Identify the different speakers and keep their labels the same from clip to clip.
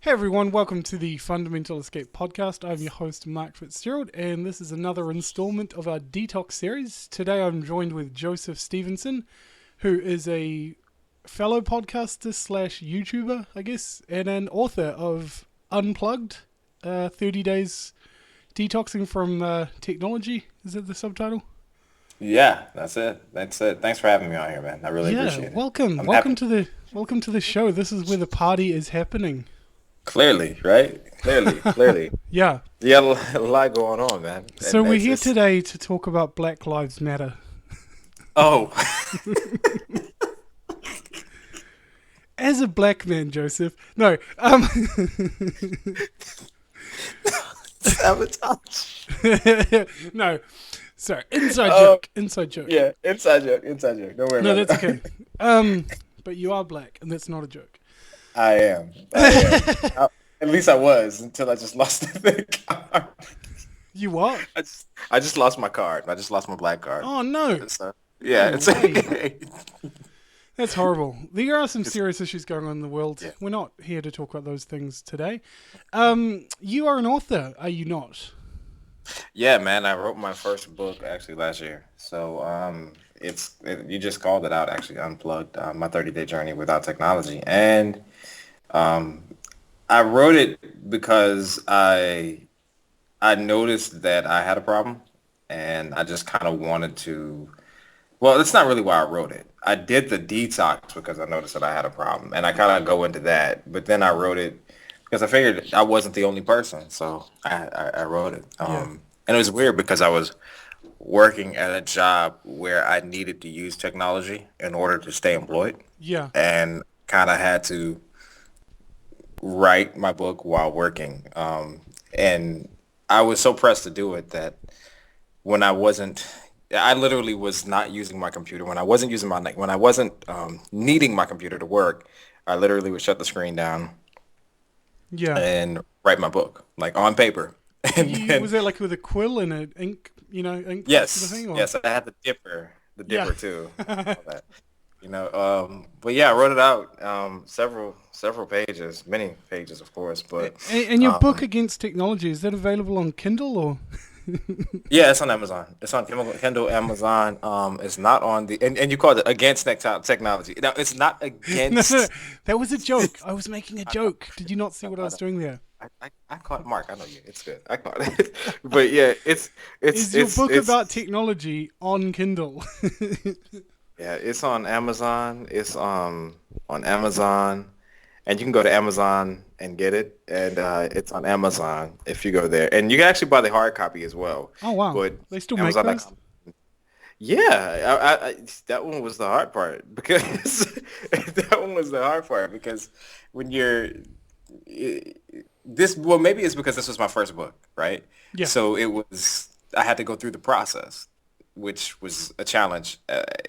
Speaker 1: Hey everyone, welcome to the Fundamental Escape podcast. I'm your host, Mark Fitzgerald, and this is another installment of our Detox series. Today I'm joined with Joseph Stevenson, who is a fellow podcaster slash YouTuber, I guess, and an author of Unplugged, 30 Days Detoxing from Technology. Is that the subtitle?
Speaker 2: Yeah, that's it. That's it. Thanks for having me on here, man. I really
Speaker 1: Yeah,
Speaker 2: appreciate it.
Speaker 1: welcome.
Speaker 2: I'm happy.
Speaker 1: Welcome to the show. This is where the party is happening.
Speaker 2: Clearly, right? Clearly.
Speaker 1: Yeah.
Speaker 2: Yeah, a lot going on, man.
Speaker 1: So
Speaker 2: And
Speaker 1: we're
Speaker 2: it's
Speaker 1: here
Speaker 2: it's
Speaker 1: today to talk about Black Lives Matter.
Speaker 2: oh,
Speaker 1: As a black man, Joseph. No,
Speaker 2: sabotage.
Speaker 1: no. Sorry, inside
Speaker 2: Oh,
Speaker 1: joke, inside joke.
Speaker 2: yeah, inside joke. Don't worry
Speaker 1: No,
Speaker 2: about
Speaker 1: that's
Speaker 2: it.
Speaker 1: okay. But you are black, and that's not a joke.
Speaker 2: I am. I am. At least I was until I just lost the card.
Speaker 1: You what?
Speaker 2: I just lost my card. I just lost my black card.
Speaker 1: Oh no,
Speaker 2: So, yeah,
Speaker 1: no
Speaker 2: it's
Speaker 1: way.
Speaker 2: okay.
Speaker 1: That's horrible. There are some
Speaker 2: It's,
Speaker 1: serious issues going on in the world.
Speaker 2: yeah.
Speaker 1: We're not here to talk about those things today. You are an author, are you not?
Speaker 2: Yeah, man, I wrote my first book actually last year. So you just called it out actually, Unplugged, my 30-day journey without technology. And um, I wrote it because I noticed that I had a problem and I just kind of wanted to, well, that's not really why I wrote it. I did the detox because I noticed that I had a problem and I kind of go into that. But then I wrote it because I figured I wasn't the only person. So I wrote it.
Speaker 1: Yeah,
Speaker 2: And it was weird because I was working at a job where I needed to use technology in order to stay employed
Speaker 1: yeah.
Speaker 2: and kind of had to write my book while working. And I was so pressed to do it that when I literally was not using my computer. When I wasn't needing my computer to work, I literally would shut the screen down
Speaker 1: Yeah.
Speaker 2: and write my book, like on paper. And
Speaker 1: Was
Speaker 2: then,
Speaker 1: that like with a quill and an ink, ink sort of
Speaker 2: yes,
Speaker 1: thing, or?
Speaker 2: yes, I had the
Speaker 1: Yeah.
Speaker 2: dipper too, all that. But yeah, I wrote it out, several pages, many pages, of course, but
Speaker 1: And your book
Speaker 2: um,
Speaker 1: Against Technology, is that available on Kindle or?
Speaker 2: yeah, it's on Amazon. It's on Kindle, Amazon. It's not on and you called it against technology. Now, it's not
Speaker 1: No.
Speaker 2: against.
Speaker 1: That was a joke. I was making a
Speaker 2: I know,
Speaker 1: joke. Did you not see what I
Speaker 2: I
Speaker 1: was
Speaker 2: know.
Speaker 1: doing there?
Speaker 2: I caught Mark. I know you. It's good. I caught it. But yeah,
Speaker 1: Is your book
Speaker 2: it's
Speaker 1: about technology on Kindle?
Speaker 2: yeah, it's on Amazon. It's on Amazon, and you can go to Amazon and get it. And it's on Amazon if you go there, and you can actually buy the hard copy as well.
Speaker 1: Oh wow,
Speaker 2: But
Speaker 1: they still make those?
Speaker 2: Amazon.com. Yeah, that one was the hard part because that one was the hard part because when you're i- well, maybe it's because this was my first book, right?
Speaker 1: Yeah,
Speaker 2: So I had to go through the process, which was a challenge.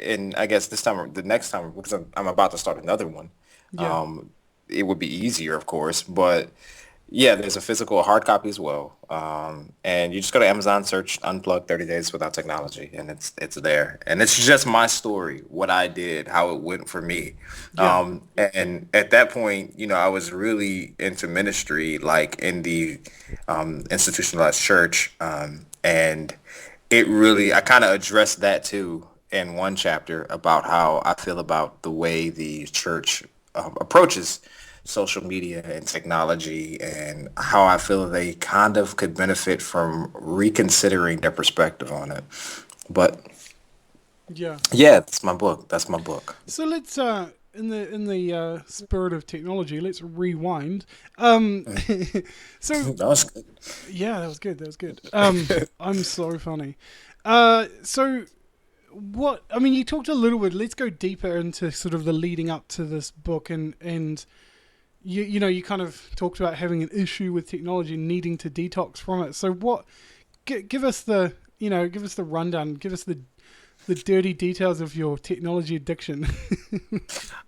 Speaker 2: And I guess the next time, because I'm about to start another one,
Speaker 1: yeah,
Speaker 2: um, it would be easier, of course. But yeah, there's a physical hard copy as well. And you just go to Amazon, search Unplugged 30 Days Without Technology, and it's there. And it's just my story, what I did, how it went for me.
Speaker 1: yeah,
Speaker 2: And at that point, I was really into ministry, like in the institutionalized church. And I kind of addressed that too in one chapter about how I feel about the way the church approaches social media and technology and how I feel they kind of could benefit from reconsidering their perspective on it. But
Speaker 1: yeah.
Speaker 2: yeah, that's my book. That's my book.
Speaker 1: So let's in the spirit of technology, let's rewind.
Speaker 2: Mm.
Speaker 1: So
Speaker 2: That was good.
Speaker 1: yeah, that was good. That was good. I'm so funny. So what? I mean, you talked a little bit. Let's go deeper into sort of the leading up to this book, and you kind of talked about having an issue with technology and needing to detox from it. So what? Give us the give us the rundown. Give us the dirty details of your technology addiction.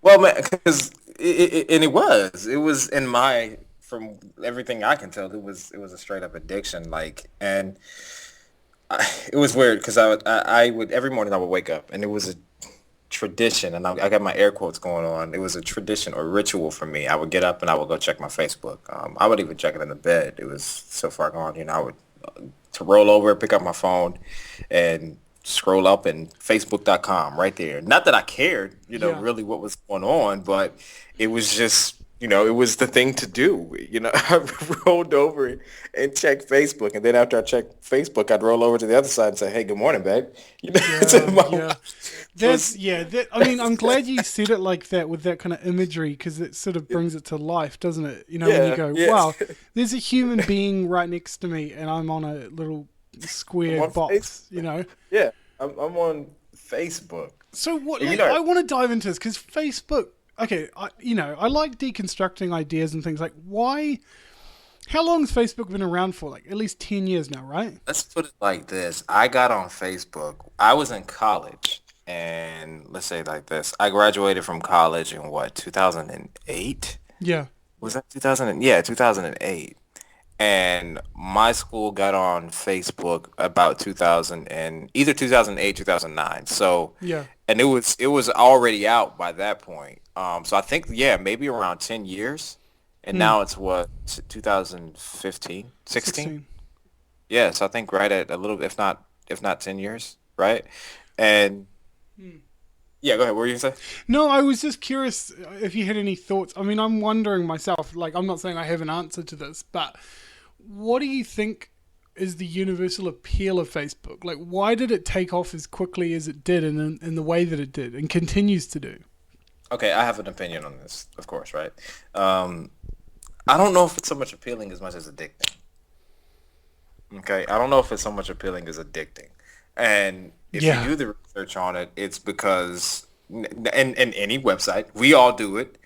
Speaker 2: Well, man, because it was in my from everything I can tell, it was a straight up addiction. Like, and it was weird because I would every morning I would wake up and it was tradition, and I got my air quotes going on. It was a tradition or ritual for me. I would get up and I would go check my Facebook. I would even check it in the bed. It was so far gone. I would to roll over, pick up my phone, and scroll up and Facebook.com right there. Not that I cared, really what was going on, but it was just, it was the thing to do. I rolled over and checked Facebook, and then after I checked Facebook, I'd roll over to the other side and say, "Hey, good morning, babe."
Speaker 1: I'm glad you said it like that with that kind of imagery, because it sort of brings it to life, doesn't it? When you go, wow, there's a human being right next to me, and I'm on a little square box.
Speaker 2: Yeah, I'm on Facebook.
Speaker 1: So what? I want to dive into this because Facebook. Okay, I like deconstructing ideas and things like why. How long has Facebook been around for? Like at least 10 years now, right?
Speaker 2: Let's put it like this. I got on Facebook. I was in college, and let's say it like this. I graduated from college in 2008?
Speaker 1: Yeah.
Speaker 2: Was that 2000? Yeah, 2008. And my school got on Facebook about 2000 and either 2008, 2009. So
Speaker 1: yeah.
Speaker 2: And it was already out by that point. So I think maybe around 10 years. And now it's what, 2015, 16? Yeah, so I think right at a little, if not 10 years, right? And yeah, go ahead. What were you going to say?
Speaker 1: No, I was just curious if you had any thoughts. I mean, I'm wondering myself, like, I'm not saying I have an answer to this, but what do you think is the universal appeal of Facebook? Like, why did it take off as quickly as it did and in the way that it did and continues to do?
Speaker 2: Okay, I have an opinion on this, of course, right? I don't know if it's so much appealing as much as addicting. Okay, I don't know if it's so much appealing as addicting. And if you do the research on it, it's because, and any website, we all do it.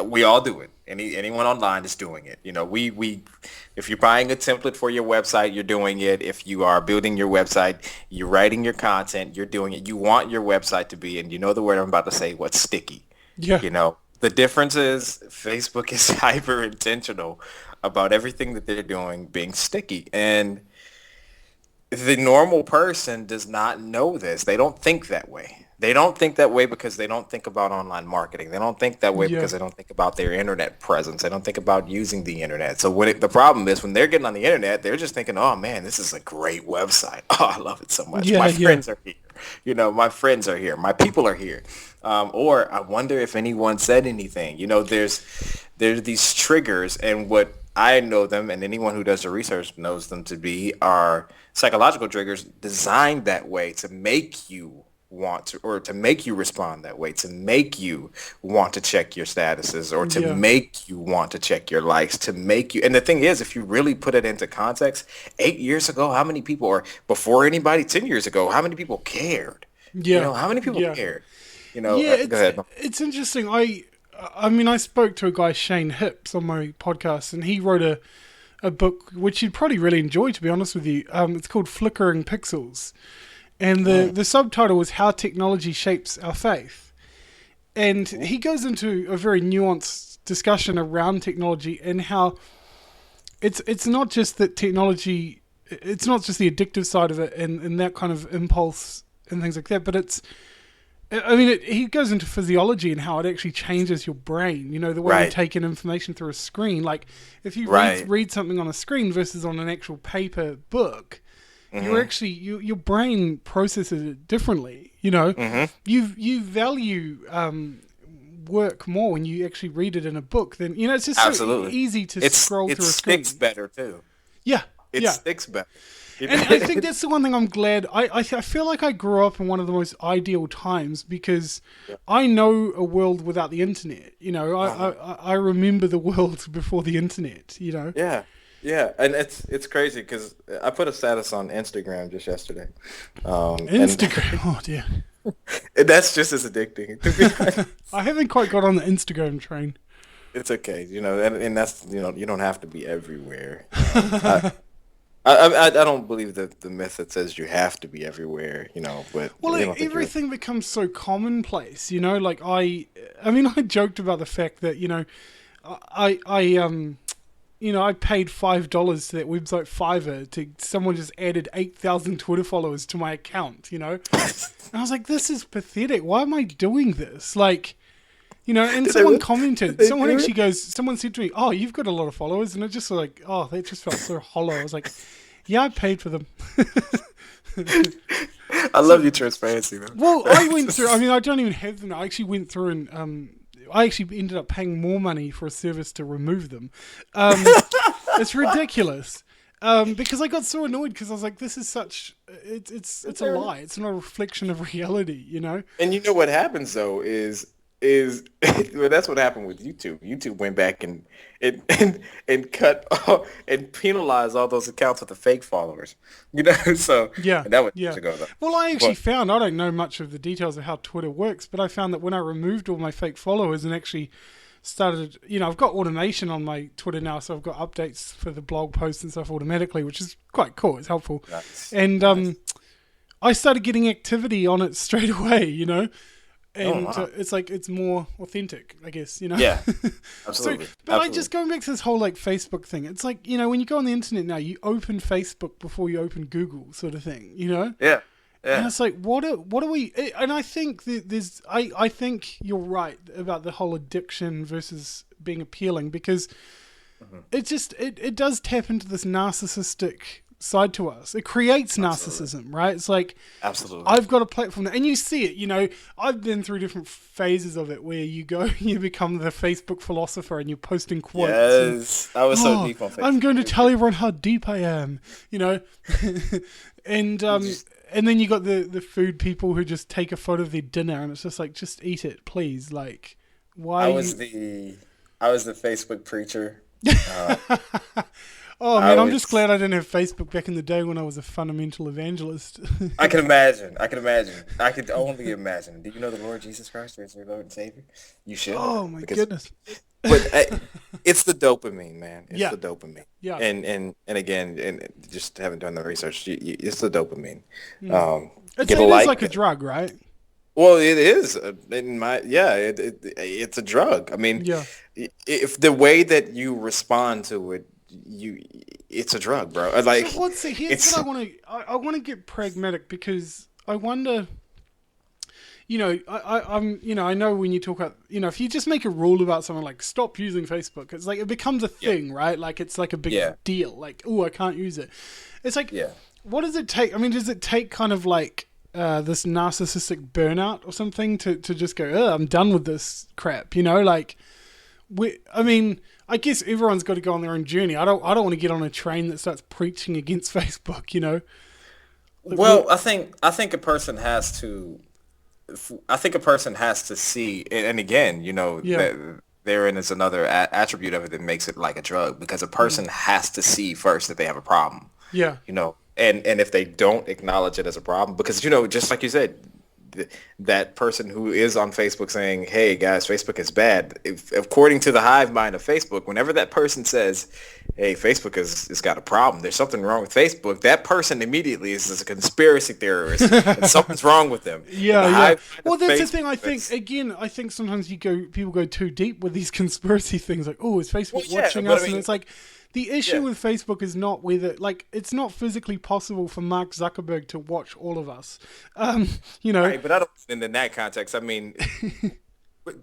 Speaker 2: We all do it. Anyone online is doing it. If you're buying a template for your website, you're doing it. If you are building your website, you're writing your content, you're doing it. You want your website to be, and you know the word I'm about to say, what's sticky.
Speaker 1: Yeah.
Speaker 2: The difference is Facebook is hyper intentional about everything that they're doing being sticky. And the normal person does not know this. They don't think that way. They don't think that way because they don't think about online marketing. They don't think that way because they don't think about their internet presence. They don't think about using the internet. So the problem is when they're getting on the internet, they're just thinking, "Oh man, this is a great website. Oh, I love it so much. My friends are here. My friends are here. My people are here." Or I wonder if anyone said anything. There's these triggers, and what I know them, and anyone who does the research knows them to be, are psychological triggers designed that way to make you want to, or to make you respond that way, to make you want to check your statuses, or to make you want to check your likes, to make you. And the thing is, if you really put it into context, 8 years ago, how many people, or before anybody, 10 years ago, how many people cared? How many people cared? Go ahead.
Speaker 1: It's interesting. I mean, I spoke to a guy, Shane Hips, on my podcast, and he wrote a book which you'd probably really enjoy, to be honest with you. It's called Flickering Pixels. And the subtitle was How Technology Shapes Our Faith. And he goes into a very nuanced discussion around technology and how it's not just that technology, it's not just the addictive side of it and that kind of impulse and things like that, but he goes into physiology and how it actually changes your brain, the way you take in information through a screen. Like if you read something on a screen versus on an actual paper book, you're actually your brain processes it differently. You value work more when you actually read it in a book than it's just so easy to scroll through a screen.
Speaker 2: It sticks better too.
Speaker 1: It
Speaker 2: sticks better.
Speaker 1: And I think that's the one thing I'm glad. I feel like I grew up in one of the most ideal times because I know a world without the internet. I remember the world before the internet.
Speaker 2: Yeah, and it's crazy because I put a status on Instagram just yesterday.
Speaker 1: Instagram, oh dear.
Speaker 2: And that's just as addicting.
Speaker 1: I haven't quite got on the Instagram train.
Speaker 2: It's okay, and that's you don't have to be everywhere. I don't believe the myth that says you have to be everywhere, but
Speaker 1: everything becomes so commonplace, like I joked about the fact that, I paid $5 to that website Fiverr to someone just added 8,000 Twitter followers to my account, And I was like, this is pathetic. Why am I doing this? Like, and someone commented, someone said to me, oh, you've got a lot of followers. And it just like, oh, that just felt so hollow. I was like, yeah, I paid for them.
Speaker 2: I love your transparency, man.
Speaker 1: Well, I went through, I don't even have them. I actually went through and I actually ended up paying more money for a service to remove them. It's ridiculous. Because I got so annoyed because I was like, this is it's a lie. It's not a reflection of reality,
Speaker 2: And you know what happens though is well, that's what happened with YouTube. YouTube went back and cut and penalized all those accounts with the fake followers. So
Speaker 1: yeah,
Speaker 2: and that was years ago though.
Speaker 1: Well, I actually found, I don't know much of the details of how Twitter works, but I found that when I removed all my fake followers and actually started, I've got automation on my Twitter now, so I've got updates for the blog posts and stuff automatically, which is quite cool. It's helpful.
Speaker 2: Nice.
Speaker 1: And I started getting activity on it straight away, And it's like, it's more authentic, I guess,
Speaker 2: Yeah, absolutely.
Speaker 1: I just going back to this whole like Facebook thing. It's like, when you go on the internet now, you open Facebook before you open Google sort of thing,
Speaker 2: Yeah.
Speaker 1: And it's like, what are we, and I think that I think you're right about the whole addiction versus being appealing, because it just, it does tap into this narcissistic side to us. It creates narcissism, right? It's like,
Speaker 2: absolutely,
Speaker 1: I've got a platform and you see it, I've been through different phases of it where you become the Facebook philosopher and you're posting quotes.
Speaker 2: Yes, I was so deep on Facebook.
Speaker 1: I'm going to tell everyone how deep I am, and then you got the food people who just take a photo of their dinner and it's just like, just eat it, please. Like, why?
Speaker 2: I was the Facebook preacher.
Speaker 1: Oh man, I'm just glad I didn't have Facebook back in the day when I was a fundamental evangelist.
Speaker 2: I can imagine. I could only imagine. Do you know the Lord Jesus Christ as your Lord and Savior? You should.
Speaker 1: Oh my goodness.
Speaker 2: But it's the dopamine, man. It's the dopamine.
Speaker 1: Yeah.
Speaker 2: And again, and just haven't done the research. It's the dopamine.
Speaker 1: It is like a drug, right?
Speaker 2: Well, it is. It's a drug. I mean, if the way that you respond to it, it's a drug, bro. Like,
Speaker 1: so here's what I want to get pragmatic, because I wonder, I know when you talk about, if you just make a rule about someone like stop using Facebook, it's like it becomes a thing, right? Like it's like a big deal. Like, oh, I can't use it. It's like, what does it take? I mean, does it take kind of like this narcissistic burnout or something to just go, oh, I'm done with this crap, like, I guess everyone's got to go on their own journey. I don't want to get on a train that starts preaching against Facebook, Like,
Speaker 2: well, I think a person has to. I think a person has to see, and again, that therein is another attribute of it that makes it like a drug, because a person has to see first that they have a problem.
Speaker 1: Yeah.
Speaker 2: And if they don't acknowledge it as a problem, because just like you said, that person who is on Facebook saying, hey guys, Facebook is bad, according to the hive mind of Facebook, whenever that person says, hey, Facebook has got a problem, there's something wrong with Facebook, that person immediately is a conspiracy theorist and something's wrong with them.
Speaker 1: Well, that's the thing. I think sometimes people go too deep with these conspiracy things, like, oh, is Facebook watching us? And it's like, the issue with Facebook is not whether, like, it's not physically possible for Mark Zuckerberg to watch all of us,
Speaker 2: Right, but I don't. And in that context, I mean,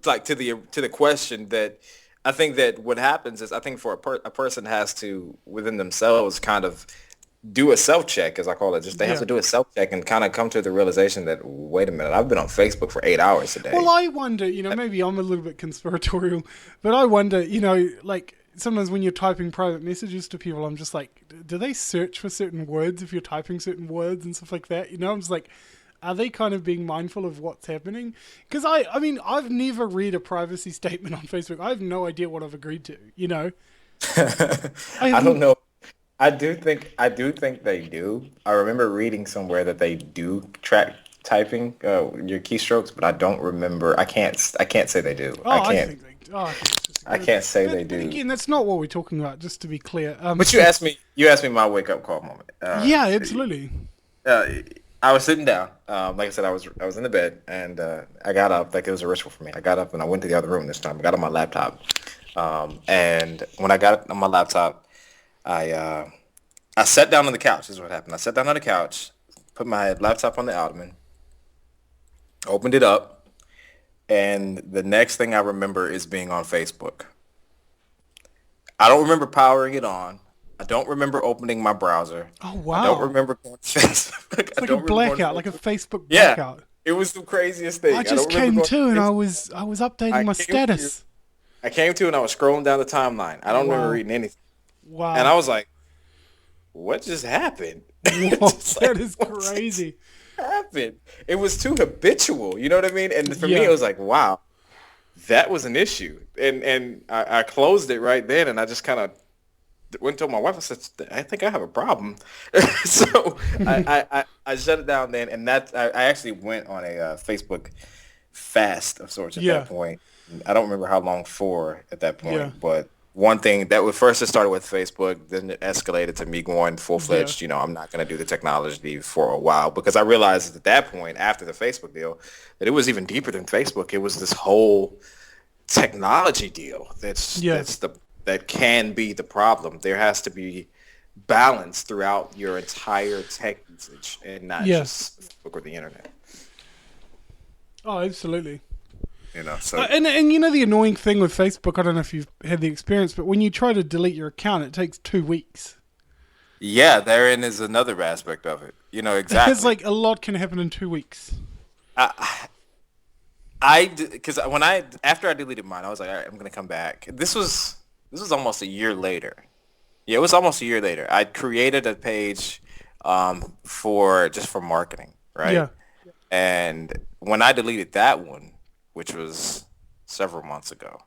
Speaker 2: like to the question that I think that what happens is, I think for a person has to within themselves kind of do a self check, as I call it. Just they have to do a self check and kind of come to the realization that, wait a minute, I've been on Facebook for 8 hours today.
Speaker 1: Well, I wonder, maybe I'm a little bit conspiratorial, but I wonder, like, sometimes when you're typing private messages to people, I'm just like, do they search for certain words if you're typing certain words and stuff like that? I'm just like, are they kind of being mindful of what's happening? Because I mean, I've never read a privacy statement on Facebook. I have no idea what I've agreed to,
Speaker 2: I don't know. I do think they do. I remember reading somewhere that they do track typing, your keystrokes, but I don't remember. I can't say they do. I can't say they do.
Speaker 1: Again, that's not what we're talking about, just to be clear.
Speaker 2: But you asked me my wake up call moment.
Speaker 1: Yeah, absolutely.
Speaker 2: I was sitting down. Like I said, I was in the bed, and I got up. Like, it was a ritual for me. I got up and I went to the other room this time. I got on my laptop, And when I got it on my laptop, I I sat down on the couch. This is what happened. I sat down on the couch, put my laptop on the ottoman, opened it up, and the next thing I remember is being on Facebook. I don't remember powering it on. I don't remember opening my browser.
Speaker 1: Oh
Speaker 2: I don't
Speaker 1: wow.
Speaker 2: remember going to Facebook.
Speaker 1: It's
Speaker 2: I
Speaker 1: like a
Speaker 2: don't remember going to
Speaker 1: blackout, like a
Speaker 2: Facebook.
Speaker 1: Facebook
Speaker 2: Yeah,
Speaker 1: blackout.
Speaker 2: it was the craziest thing.
Speaker 1: I
Speaker 2: I
Speaker 1: just
Speaker 2: don't remember
Speaker 1: came
Speaker 2: going
Speaker 1: to and
Speaker 2: to Facebook.
Speaker 1: I was updating
Speaker 2: I
Speaker 1: my
Speaker 2: came to,
Speaker 1: status.
Speaker 2: I came to and I was scrolling down the timeline. I don't remember
Speaker 1: Wow.
Speaker 2: reading anything. And
Speaker 1: Wow.
Speaker 2: I was like, what just happened?
Speaker 1: Whoa,
Speaker 2: Just like,
Speaker 1: that is
Speaker 2: what just
Speaker 1: crazy.
Speaker 2: happened? It was too habitual. You know what I mean? And for me, it
Speaker 1: Yeah.
Speaker 2: was like, wow, that was an issue. And I closed it right then, and I just kind of went to my wife. I said, I think I have a problem. So I shut it down then, and I actually went on a Facebook fast of sorts at
Speaker 1: Yeah.
Speaker 2: that point. I don't remember how long for at that
Speaker 1: Yeah.
Speaker 2: point, but one thing that was first it started with Facebook, then it escalated to me going full
Speaker 1: Yeah.
Speaker 2: fledged. I'm not going to do the technology for a while because I realized at that point after the Facebook deal that it was even deeper than Facebook. It was this whole technology deal
Speaker 1: Yeah.
Speaker 2: that can be the problem. There has to be balance throughout your entire tech usage and not
Speaker 1: Yeah.
Speaker 2: just Facebook or the internet.
Speaker 1: Oh, absolutely.
Speaker 2: So
Speaker 1: And you know the annoying thing with Facebook, I don't know if you've had the experience, but when you try to delete your account, it takes 2 weeks.
Speaker 2: yeah, therein is another aspect of it.
Speaker 1: It's
Speaker 2: Exactly.
Speaker 1: like a lot can happen in 2 weeks.
Speaker 2: Because when I after I deleted mine, I was like, all right, I'm gonna come back. This was almost a year later. Yeah, it was almost a year later. I created a page for marketing, right?
Speaker 1: Yeah.
Speaker 2: And when I deleted that one, which was several months ago,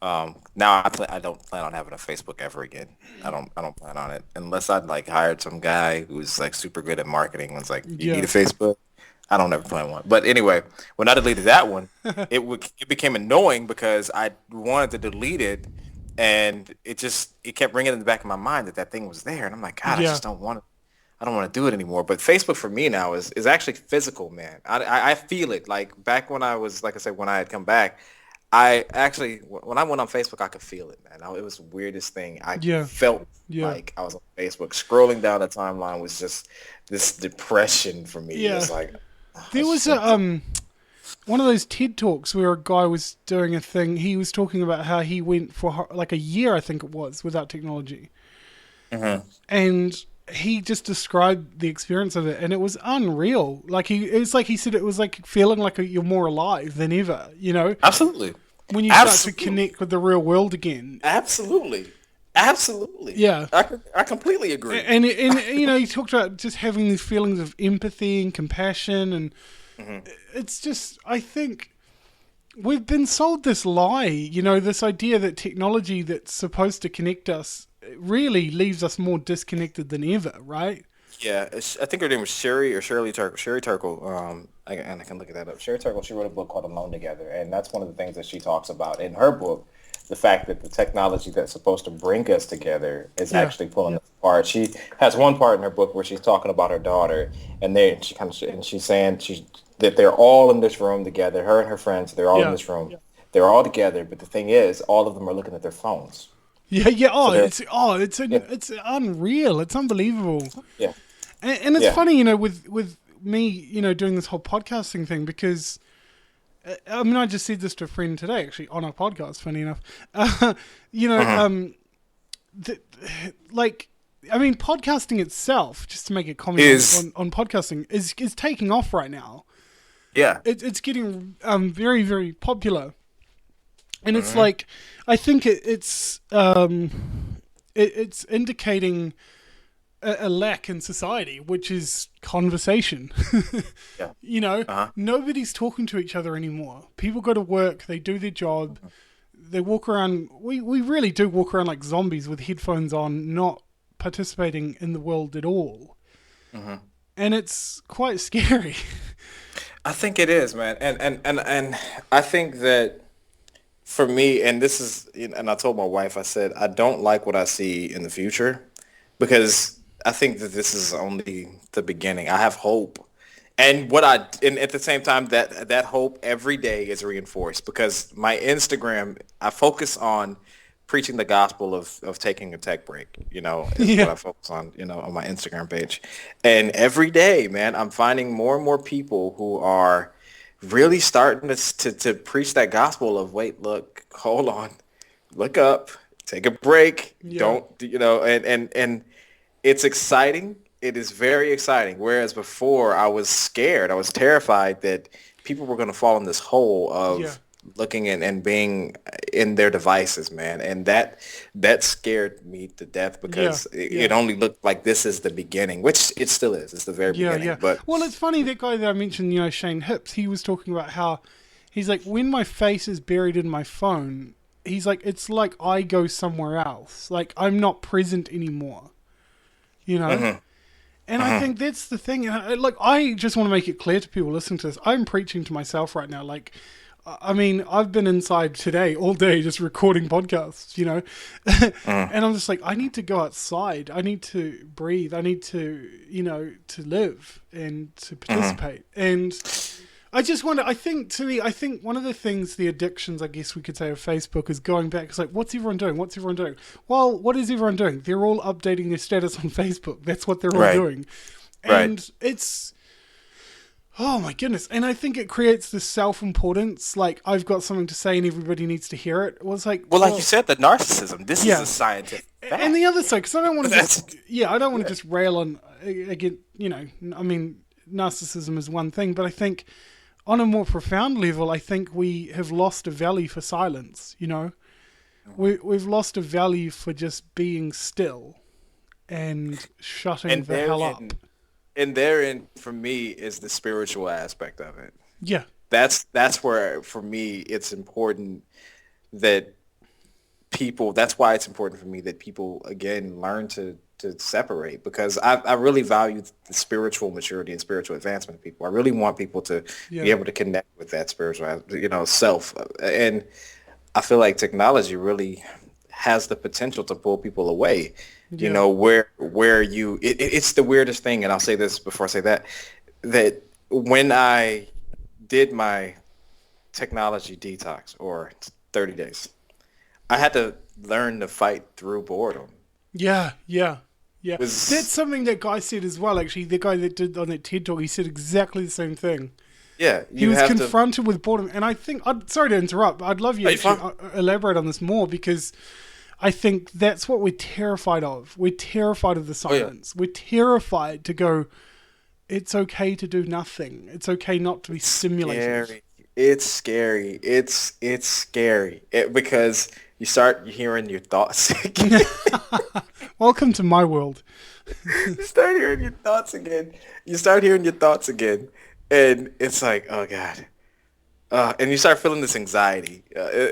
Speaker 2: now I don't plan on having a Facebook ever again. I don't plan on it unless I'd like hired some guy who's like super good at marketing. Was like, you need
Speaker 1: Yeah.
Speaker 2: a Facebook? I don't ever plan one. But anyway, when I deleted that one, it became annoying because I wanted to delete it, and it kept ringing in the back of my mind that thing was there, and I'm like, God, I
Speaker 1: Yeah.
Speaker 2: just don't want to. I don't want to do it anymore. But Facebook for me now is actually physical, man. I feel it. Like back when I was, like I said, when I had come back, I actually, when I went on Facebook, I could feel it, man. It was the weirdest thing. I
Speaker 1: Yeah.
Speaker 2: felt
Speaker 1: Yeah.
Speaker 2: like I was on Facebook. Scrolling down the timeline was just this depression for me. It
Speaker 1: Yeah.
Speaker 2: was like,
Speaker 1: There was a one of those TED talks where a guy was doing a thing. He was talking about how he went for like a year, I think it was, without technology, and he just described the experience of it, and it was unreal. It was like he said, it was like feeling like you're more alive than ever.
Speaker 2: absolutely,
Speaker 1: When you start to
Speaker 2: absolutely,
Speaker 1: connect with the real world again.
Speaker 2: absolutely, absolutely.
Speaker 1: Yeah.
Speaker 2: I completely agree.
Speaker 1: And he talked about just having these feelings of empathy and compassion, and it's just, I think we've been sold this lie, this idea that technology that's supposed to connect us really leaves us more disconnected than ever, right?
Speaker 2: Yeah, I think her name was Sherry or Shirley Turkle. Sherry Turkle. And I can look that up. Sherry Turkle. She wrote a book called Alone Together, and that's one of the things that she talks about in her book. The fact that the technology that's supposed to bring us together is
Speaker 1: Yeah.
Speaker 2: actually pulling us apart. She has one part in her book where she's talking about her daughter, and she's saying that they're all in this room together. Her and her friends, they're all in
Speaker 1: Yeah.
Speaker 2: this room. They're all together, but the thing is, all of them are looking at their phones.
Speaker 1: Yeah, yeah.
Speaker 2: So they're yeah,
Speaker 1: It's unreal. It's unbelievable.
Speaker 2: yeah,
Speaker 1: And it's
Speaker 2: yeah.
Speaker 1: funny, with me, doing this whole podcasting thing, because I mean, I just said this to a friend today, actually, on our podcast. Funny enough, you know, th- like, I mean, podcasting itself, just to make a comment
Speaker 2: Is
Speaker 1: on podcasting, is taking off right now.
Speaker 2: yeah.
Speaker 1: It's getting very, very popular, and it's like, I think it's indicating a lack in society, which is conversation.
Speaker 2: Yeah.
Speaker 1: Nobody's talking to each other anymore. People go to work, they do their job, they walk around. We really do walk around like zombies with headphones on, not participating in the world at all. And it's quite scary.
Speaker 2: I think it is, man, and I think that for me, and this is, and I told my wife, I said I don't like what I see in the future because I think that this is only the beginning. I have hope, and at the same time that hope every day is reinforced because my Instagram, I focus on preaching the gospel of taking a tech break, is
Speaker 1: Yeah.
Speaker 2: what I focus on, on my Instagram page. And every day, man, I'm finding more and more people who are really starting to preach that gospel of, wait, look, hold on, look up, take a break.
Speaker 1: Yeah.
Speaker 2: Don't, and it's exciting. It is very exciting. Whereas before I was scared. I was terrified that people were going to fall in this hole
Speaker 1: Yeah.
Speaker 2: of looking and being in their devices, man. And that scared me to death
Speaker 1: Yeah.
Speaker 2: because
Speaker 1: Yeah.
Speaker 2: it only looked like this is the beginning, which it still is. It's the very
Speaker 1: Yeah,
Speaker 2: beginning.
Speaker 1: yeah.
Speaker 2: But
Speaker 1: Well, it's funny, that guy that I mentioned, Shane Hips, he was talking about how he's like, when my face is buried in my phone, he's like, it's like I go somewhere else. Like, I'm not present anymore. And I think that's the thing. And I just want to make it clear to people listening to this. I'm preaching to myself right now. Like, I mean, I've been inside today all day just recording podcasts, and I'm just like, I need to go outside. I need to breathe. I need to, to live and to participate. And I just wonder, I think one of the things, the addictions, I guess we could say, of Facebook is going back. It's like, what's everyone doing? What's everyone doing? Well, what is everyone doing? They're all updating their status on Facebook. That's what they're all doing. And it's, oh my goodness. And I think it creates this self-importance. Like, I've got something to say and everybody needs to hear it. It was like,
Speaker 2: well, like you said, the narcissism. This is a scientific fact.
Speaker 1: And the other side, because I don't want to I don't want to just rail on, again, I mean, narcissism is one thing, but I think on a more profound level, I think we have lost a value for silence, We've lost a value for just being still and shutting the hell up.
Speaker 2: And therein, for me, is the spiritual aspect of it.
Speaker 1: Yeah.
Speaker 2: That's where, for me, it's important that people, that's why it's important for me that people, again, learn to separate, because I really value the spiritual maturity and spiritual advancement of people. I really want people to be able to connect with that spiritual, self. And I feel like technology really has the potential to pull people away, where it's the weirdest thing. And I'll say this before I say that when I did my technology detox, or 30 days, I had to learn to fight through boredom.
Speaker 1: Yeah. That's something that guy said as well, actually. The guy that did on that TED Talk, he said exactly the same thing.
Speaker 2: Yeah.
Speaker 1: He was confronted with boredom. And I think, sorry to interrupt, but I'd love you to elaborate on this more, because I think that's what we're terrified of. We're terrified of the silence. We're terrified to go, it's okay to do nothing. It's okay not to be stimulated.
Speaker 2: It's scary. It's scary. Because you start hearing your thoughts again.
Speaker 1: Welcome to my world.
Speaker 2: You start hearing your thoughts again. And it's like, oh God. And you start feeling this anxiety,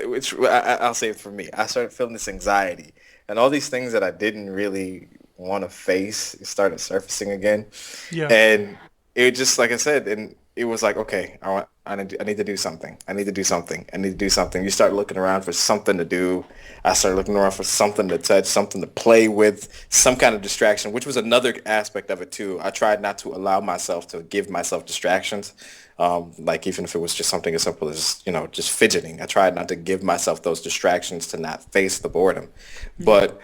Speaker 2: which I'll say for me. I started feeling this anxiety. And all these things that I didn't really want to face started surfacing again. Yeah. And it just, like I said, and it was like, okay, I need to do something. You start looking around for something to do. I started looking around for something to touch, something to play with, some kind of distraction, which was another aspect of it too. I tried not to allow myself to give myself distractions. Like even if it was just something as simple as, just fidgeting. I tried not to give myself those distractions to not face the boredom. Mm-hmm. But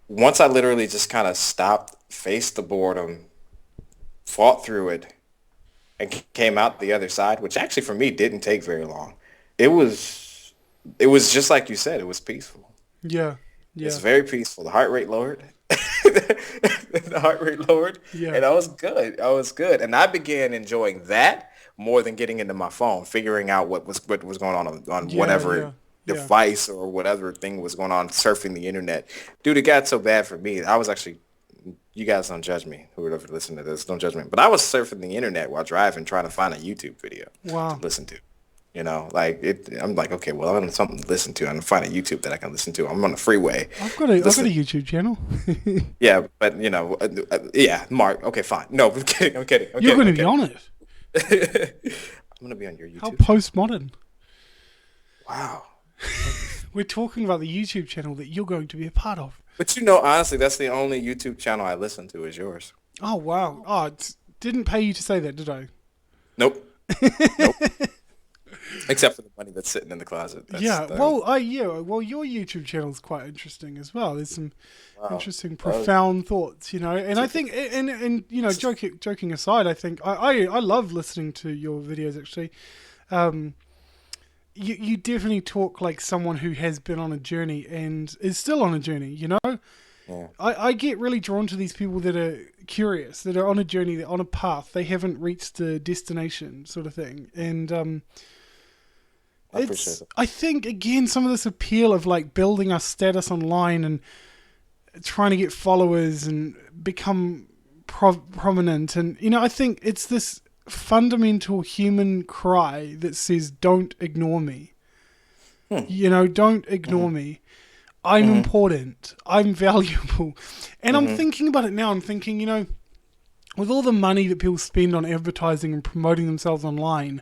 Speaker 2: once I literally just kind of stopped, faced the boredom, fought through it, and came out the other side, which actually for me didn't take very long. It was just like you said, it was peaceful.
Speaker 1: Yeah.
Speaker 2: It's very peaceful. The heart rate lowered.
Speaker 1: Yeah.
Speaker 2: And I was good. And I began enjoying that more than getting into my phone, figuring out what was going on whatever device or whatever thing was going on, surfing the internet. Dude, it got so bad for me. I was actually, you guys don't judge me, whoever listening to this, don't judge me. But I was surfing the internet while driving, trying to find a YouTube video to listen to. I'm like, okay, well, I want something to listen to. I'm going to find a YouTube that I can listen to. I'm on the freeway.
Speaker 1: I've got a YouTube channel.
Speaker 2: Yeah, but, Mark, okay, fine. No, I'm kidding.
Speaker 1: You're going to be on it.
Speaker 2: I'm going to be on your YouTube.
Speaker 1: How postmodern.
Speaker 2: Wow.
Speaker 1: We're talking about the YouTube channel that you're going to be a part of.
Speaker 2: But honestly, that's the only YouTube channel I listen to is yours.
Speaker 1: Oh, wow. Oh, didn't pay you to say that, did I?
Speaker 2: Nope. Except for the money that's sitting in the closet. That's
Speaker 1: Yeah,
Speaker 2: the only.
Speaker 1: well, your YouTube channel is quite interesting as well. There's some
Speaker 2: Wow.
Speaker 1: interesting,
Speaker 2: Well,
Speaker 1: profound thoughts, and I think, and joking aside, I think I love listening to your videos. Actually, um, you definitely talk like someone who has been on a journey and is still on a journey.
Speaker 2: yeah,
Speaker 1: I get really drawn to these people that are curious, that are on a journey, they're on a path, they haven't reached a destination, sort of thing, and
Speaker 2: I appreciate it.
Speaker 1: I think again some of this appeal of like building our status online and trying to get followers and become prominent, and I think it's this fundamental human cry that says don't ignore me.
Speaker 2: Hmm.
Speaker 1: Don't ignore me. I'm
Speaker 2: Hmm.
Speaker 1: important. I'm valuable. And I'm
Speaker 2: Hmm.
Speaker 1: thinking about it now. I'm thinking, with all the money that people spend on advertising and promoting themselves online,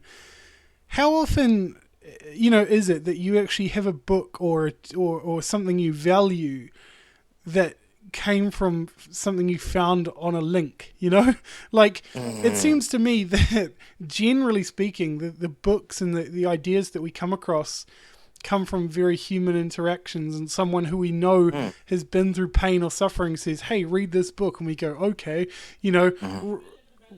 Speaker 1: how often, is it that you actually have a book or something you value that came from something you found on a link, like it
Speaker 2: Hmm.
Speaker 1: seems to me that generally speaking, the books and the ideas that we come across come from very human interactions, and someone who we know
Speaker 2: Hmm.
Speaker 1: has been through pain or suffering says, hey, read this book, and we go, okay, you know
Speaker 2: Hmm.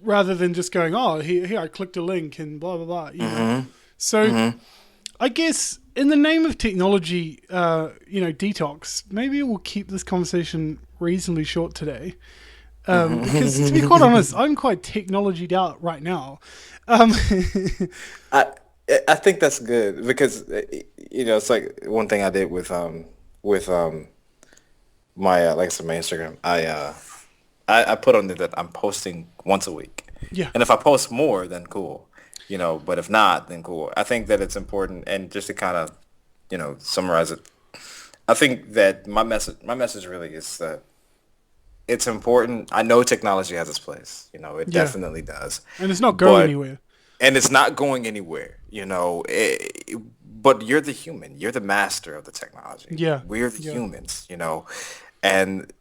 Speaker 1: rather than just going, oh, here I clicked a link and blah blah blah.
Speaker 2: Hmm.
Speaker 1: So
Speaker 2: Hmm.
Speaker 1: I guess in the name of technology, detox, maybe we'll keep this conversation reasonably short today. Because to be quite honest, I'm quite technologied out right now. Um,
Speaker 2: I I think that's good because it's like one thing I did with my like I said, my Instagram. I put on there that I'm posting once a week,
Speaker 1: yeah,
Speaker 2: and if I post more, then cool, But if not, then cool. I think that it's important, and just to kind of summarize it, I think that my message really is that it's important. I know technology has its place, it
Speaker 1: yeah,
Speaker 2: definitely does,
Speaker 1: and it's not going
Speaker 2: but
Speaker 1: anywhere.
Speaker 2: and it's not going anywhere, but you're the human. You're the master of the technology.
Speaker 1: Yeah,
Speaker 2: We're the
Speaker 1: yeah,
Speaker 2: humans, and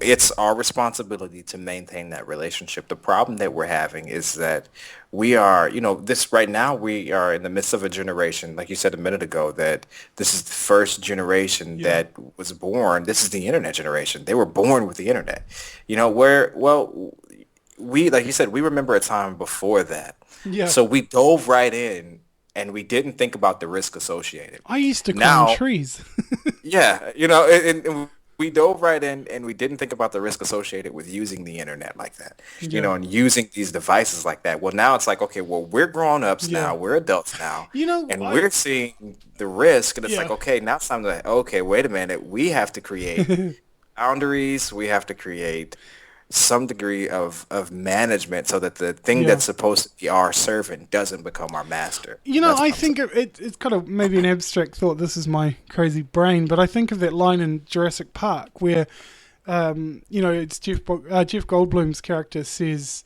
Speaker 2: it's our responsibility to maintain that relationship. The problem that we're having is that we are, this right now, we are in the midst of a generation, like you said a minute ago, that this is the first generation
Speaker 1: yeah,
Speaker 2: that was born. This is the internet generation. They were born with the internet, where, well, like you said, we remember a time before that.
Speaker 1: yeah.
Speaker 2: So we dove right in and we didn't think about the risk associated.
Speaker 1: I used to climb
Speaker 2: Now,
Speaker 1: trees.
Speaker 2: yeah, and we dove right in and we didn't think about the risk associated with using the internet like that,
Speaker 1: Yeah,
Speaker 2: and using these devices like that. Well, now it's like, okay, well, we're grown-ups
Speaker 1: yeah.
Speaker 2: now, we're adults now, and
Speaker 1: I
Speaker 2: we're seeing the risk, and it's like,
Speaker 1: yeah.
Speaker 2: okay, now it's time to, okay, wait a minute, we have to create boundaries, we have to create some degree of management so that the thing
Speaker 1: Yeah.
Speaker 2: that's supposed to be our servant doesn't become our master. That's
Speaker 1: I
Speaker 2: what I'm saying.
Speaker 1: think it's kind of maybe an abstract thought. This is my crazy brain, but I think of that line in Jurassic Park where, it's Jeff Goldblum's character says,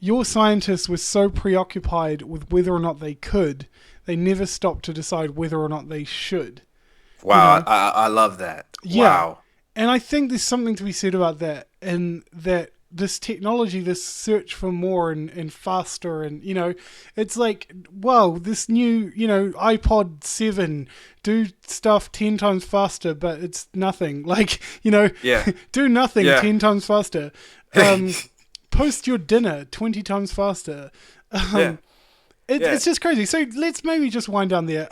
Speaker 1: "Your scientists were so preoccupied with whether or not they could, they never stopped to decide whether or not they should." You
Speaker 2: Wow,
Speaker 1: know,
Speaker 2: I love that.
Speaker 1: yeah,
Speaker 2: Wow.
Speaker 1: and I think there's something to be said about that, and that this technology, this search for more and faster, and it's like, wow, this new iPod 7 do stuff 10 times faster, but it's nothing. Like
Speaker 2: Yeah.
Speaker 1: do nothing
Speaker 2: Yeah.
Speaker 1: 10 times faster. Post your dinner 20 times faster.
Speaker 2: Yeah.
Speaker 1: Um,
Speaker 2: Yeah.
Speaker 1: it's just crazy. So let's maybe just wind down there.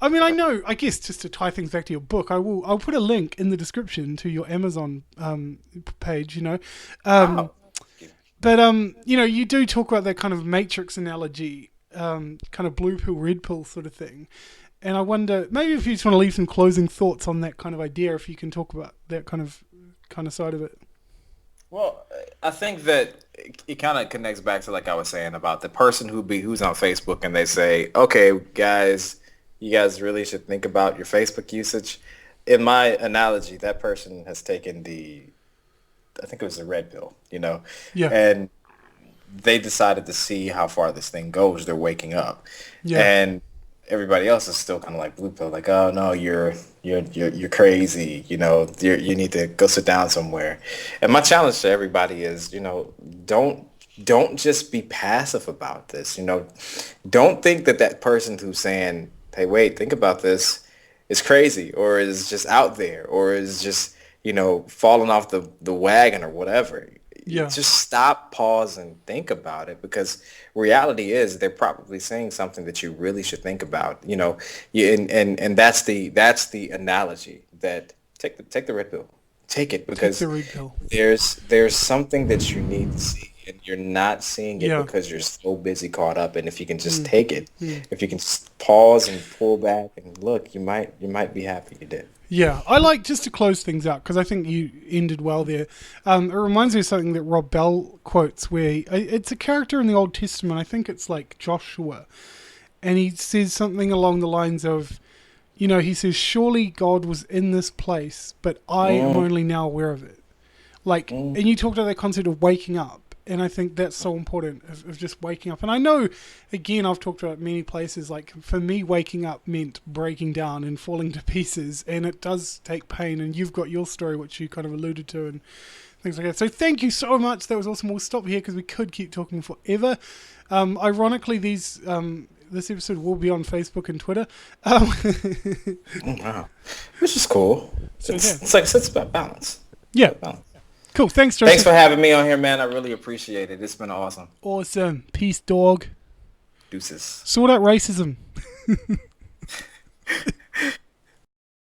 Speaker 1: I mean, I guess just to tie things back to your book, I'll put a link in the description to your Amazon page, Um,
Speaker 2: Oh.
Speaker 1: but you do talk about that kind of matrix analogy, kind of blue pill, red pill sort of thing. And I wonder, maybe if you just want to leave some closing thoughts on that kind of idea, if you can talk about that kind of side of it.
Speaker 2: Well, I think that it kind of connects back to, like I was saying, about the person who's on Facebook and they say, okay, guys, you guys really should think about your Facebook usage. In my analogy, that person has taken I think it was the red pill,
Speaker 1: Yeah,
Speaker 2: and they decided to see how far this thing goes. They're waking up,
Speaker 1: yeah,
Speaker 2: and everybody else is still kind of like blue pill, like, oh no, you're crazy, you need to go sit down somewhere. And my challenge to everybody is, don't don't just be passive about this. You know, don't think that that person who's saying, "Hey, wait, think about this," is crazy or is just out there or is just, you know, falling off the wagon or whatever.
Speaker 1: Yeah.
Speaker 2: Just stop, pause, and think about it, because reality is they're probably saying something that you really should think about. You know, and that's the analogy that take the red pill, take it,
Speaker 1: Take the
Speaker 2: because
Speaker 1: red pill.
Speaker 2: there's something that you need to see and you're not seeing it
Speaker 1: Yeah.
Speaker 2: because you're so busy caught up. And if you can just
Speaker 1: Mm.
Speaker 2: take it,
Speaker 1: Mm.
Speaker 2: if you can just pause and pull back and look, you might be happy you did.
Speaker 1: Yeah, I like, just to close things out, because I think you ended well there. It reminds me of something that Rob Bell quotes, where it's a character in the Old Testament. I think it's like Joshua, and he says something along the lines of, you know, he says, "Surely God was in this place, but I am
Speaker 2: Mm,
Speaker 1: only now aware of it." Like,
Speaker 2: mm,
Speaker 1: and you talked about that concept of waking up, and I think that's so important, of just waking up. And I know, again, I've talked about many places, like, for me, waking up meant breaking down and falling to pieces, and it does take pain. And you've got your story, which you kind of alluded to, and things like that. So thank you so much. That was awesome. We'll stop here because we could keep talking forever. Ironically, this episode will be on Facebook and Twitter.
Speaker 2: wow, which is cool.
Speaker 1: So,
Speaker 2: It's,
Speaker 1: yeah.
Speaker 2: it's like it's about balance.
Speaker 1: Yeah,
Speaker 2: Balance.
Speaker 1: cool. Thanks,
Speaker 2: Thanks
Speaker 1: Joseph.
Speaker 2: for having me on here, man. I really appreciate it. It's been awesome.
Speaker 1: Awesome. Peace, dog.
Speaker 2: Deuces.
Speaker 1: Sort out racism.